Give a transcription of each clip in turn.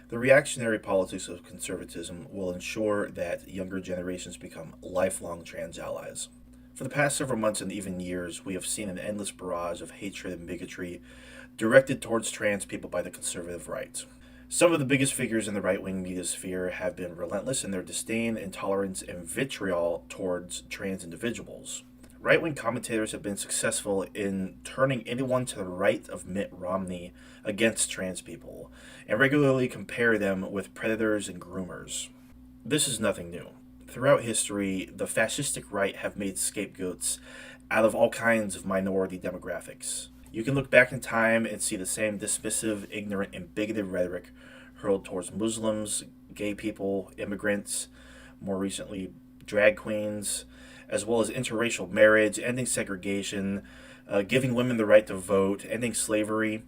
The reactionary politics of conservatism will ensure that younger generations become lifelong trans allies. For the past several months and even years, we have seen an endless barrage of hatred and bigotry directed towards trans people by the conservative right. Some of the biggest figures in the right wing media sphere have been relentless in their disdain, intolerance, and vitriol towards trans individuals. Right wing commentators have been successful in turning anyone to the right of Mitt Romney against trans people and regularly compare them with predators and groomers. This is nothing new. Throughout history, the fascistic right have made scapegoats out of all kinds of minority demographics. You can look back in time and see the same dismissive, ignorant, and bigoted rhetoric hurled towards Muslims, gay people, immigrants, more recently, drag queens, as well as interracial marriage, ending segregation, giving women the right to vote, ending slavery,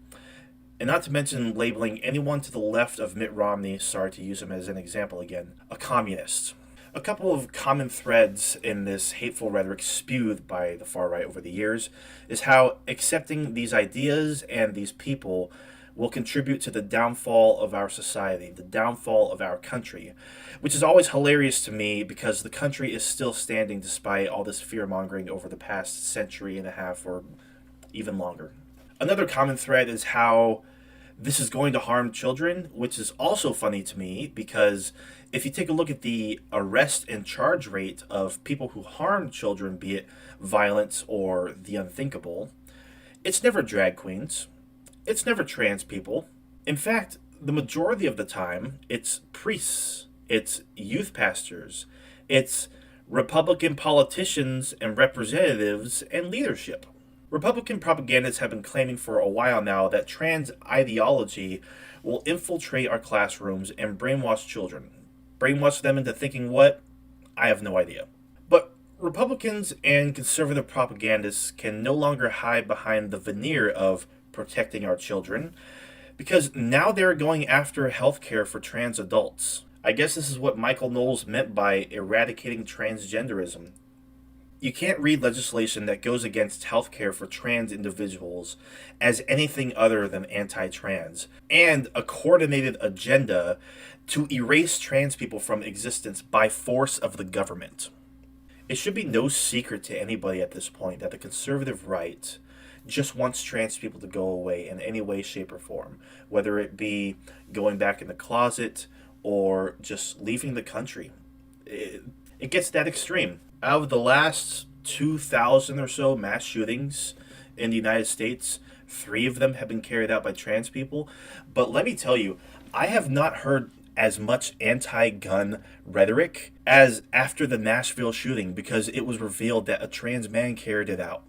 and not to mention labeling anyone to the left of Mitt Romney, sorry to use him as an example again, a communist. A couple of common threads in this hateful rhetoric spewed by the far right over the years is how accepting these ideas and these people will contribute to the downfall of our society, the downfall of our country, which is always hilarious to me because the country is still standing despite all this fear mongering over the past century and a half or even longer. Another common thread is how this is going to harm children, which is also funny to me because if you take a look at the arrest and charge rate of people who harm children, be it violence or the unthinkable, it's never drag queens, it's never trans people. In fact, the majority of the time, it's priests, it's youth pastors, it's Republican politicians and representatives and leadership. Republican propagandists have been claiming for a while now that trans ideology will infiltrate our classrooms and brainwash children. Brainwash them into thinking what? I have no idea. But Republicans and conservative propagandists can no longer hide behind the veneer of protecting our children because now they're going after healthcare for trans adults. I guess this is what Michael Knowles meant by eradicating transgenderism. You can't read legislation that goes against healthcare for trans individuals as anything other than anti trans, and a coordinated agenda to erase trans people from existence by force of the government. It should be no secret to anybody at this point that the conservative right just wants trans people to go away in any way, shape, or form, whether it be going back in the closet or just leaving the country. It gets that extreme. Out of the last 2,000 or so mass shootings in the United States, 3 of them have been carried out by trans people. But let me tell you, I have not heard as much anti-gun rhetoric as after the Nashville shooting because it was revealed that a trans man carried it out.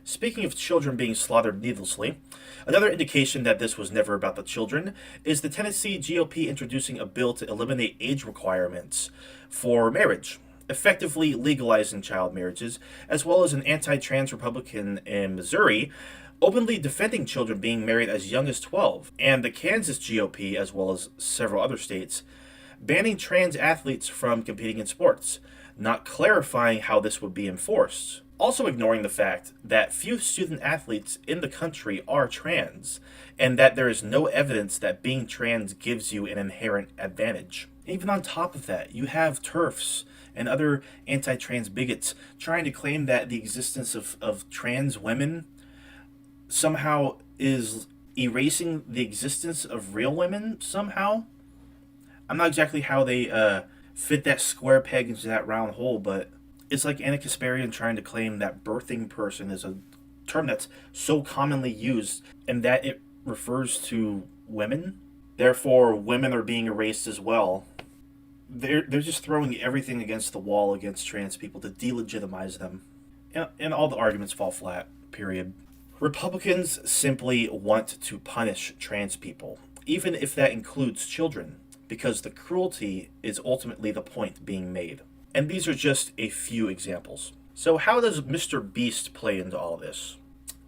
Speaking of children being slaughtered needlessly, another indication that this was never about the children is the Tennessee GOP introducing a bill to eliminate age requirements for marriage, effectively legalizing child marriages, as well as an anti-trans Republican in Missouri openly defending children being married as young as 12, and the Kansas GOP, as well as several other states, banning trans athletes from competing in sports, not clarifying how this would be enforced. Also ignoring the fact that few student athletes in the country are trans, and that there is no evidence that being trans gives you an inherent advantage. Even on top of that, you have TERFs and other anti-trans bigots trying to claim that the existence of trans women somehow is erasing the existence of real women somehow. I'm not exactly how they fit that square peg into that round hole, but it's like Anna Kasparian trying to claim that birthing person is a term that's so commonly used and that it refers to women. Therefore, women are being erased as well. They're just throwing everything against the wall against trans people to delegitimize them. And all the arguments fall flat, period. Republicans simply want to punish trans people, even if that includes children, because the cruelty is ultimately the point being made. And these are just a few examples. So how does Mr. Beast play into all this?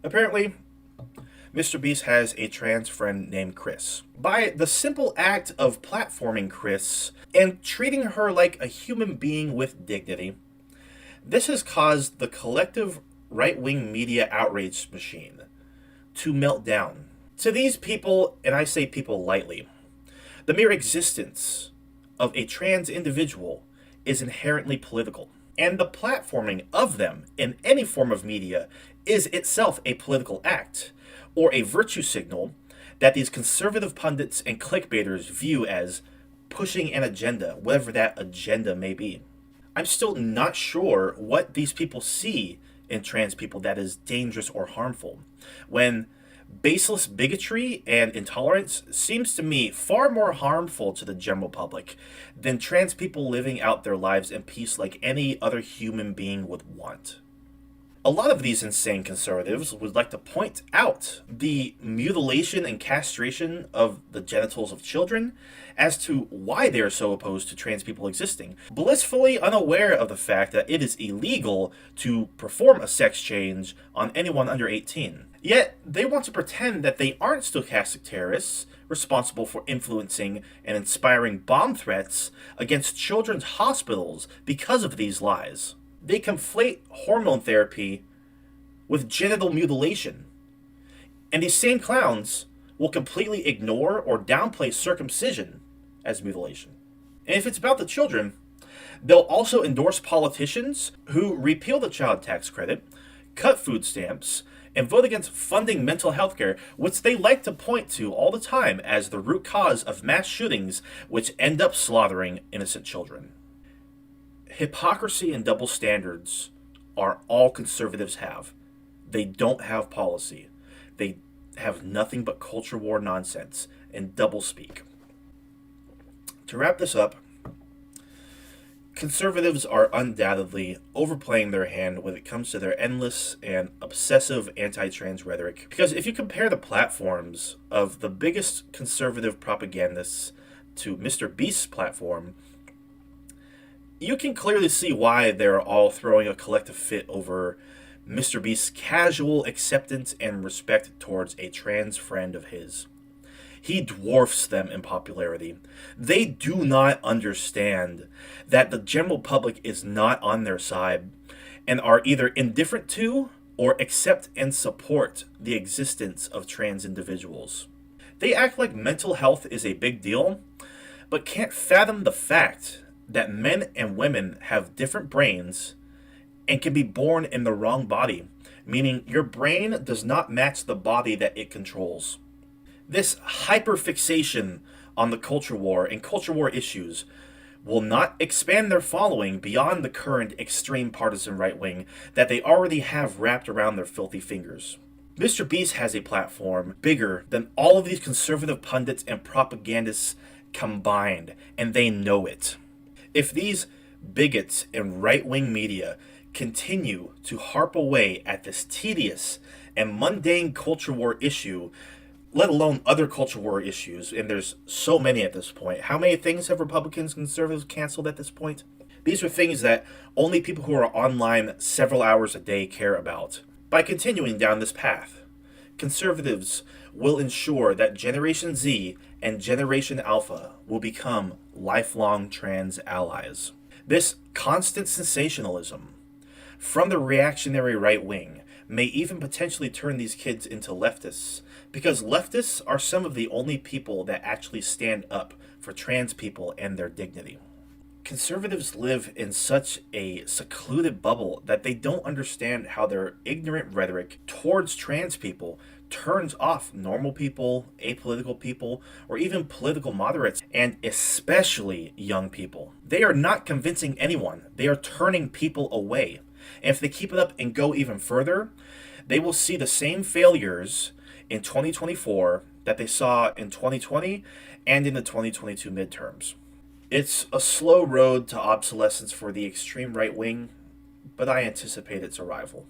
Apparently, Mr. Beast has a trans friend named Chris. By the simple act of platforming Chris and treating her like a human being with dignity, this has caused the collective right-wing media outrage machine to melt down. To these people, and I say people lightly, the mere existence of a trans individual is inherently political, and the platforming of them in any form of media is itself a political act, or a virtue signal that these conservative pundits and clickbaiters view as pushing an agenda, whatever that agenda may be. I'm still not sure what these people see in trans people that is dangerous or harmful, when baseless bigotry and intolerance seems to me far more harmful to the general public than trans people living out their lives in peace like any other human being would want. A lot of these insane conservatives would like to point out the mutilation and castration of the genitals of children as to why they are so opposed to trans people existing, blissfully unaware of the fact that it is illegal to perform a sex change on anyone under 18. Yet, they want to pretend that they aren't stochastic terrorists responsible for influencing and inspiring bomb threats against children's hospitals because of these lies. They conflate hormone therapy with genital mutilation. And these same clowns will completely ignore or downplay circumcision as mutilation. And if it's about the children, they'll also endorse politicians who repeal the child tax credit, cut food stamps, and vote against funding mental health care, which they like to point to all the time as the root cause of mass shootings which end up slaughtering innocent children. Hypocrisy and double standards are all conservatives have. They don't have policy. They have nothing but culture war nonsense and doublespeak. To wrap this up, conservatives are undoubtedly overplaying their hand when it comes to their endless and obsessive anti-trans rhetoric. Because if you compare the platforms of the biggest conservative propagandists to Mr. Beast's platform, you can clearly see why they're all throwing a collective fit over Mr. Beast's casual acceptance and respect towards a trans friend of his. He dwarfs them in popularity. They do not understand that the general public is not on their side and are either indifferent to or accept and support the existence of trans individuals. They act like mental health is a big deal, but can't fathom the fact that men and women have different brains and can be born in the wrong body, meaning your brain does not match the body that it controls. This hyperfixation on the culture war and culture war issues will not expand their following beyond the current extreme partisan right wing that they already have wrapped around their filthy fingers. Mr. Beast has a platform bigger than all of these conservative pundits and propagandists combined, and they know it. If these bigots and right-wing media continue to harp away at this tedious and mundane culture war issue, let alone other culture war issues, and there's so many at this point. How many things have Republicans and conservatives canceled at this point? These are things that only people who are online several hours a day care about. By continuing down this path, conservatives will ensure that Generation Z and Generation Alpha will become lifelong trans allies. This constant sensationalism from the reactionary right wing may even potentially turn these kids into leftists, because leftists are some of the only people that actually stand up for trans people and their dignity. Conservatives live in such a secluded bubble that they don't understand how their ignorant rhetoric towards trans people turns off normal people, apolitical people, or even political moderates, and especially young people. They are not convincing anyone. They are turning people away. And if they keep it up and go even further, they will see the same failures in 2024 that they saw in 2020 and in the 2022 midterms. It's a slow road to obsolescence for the extreme right wing, but I anticipate its arrival.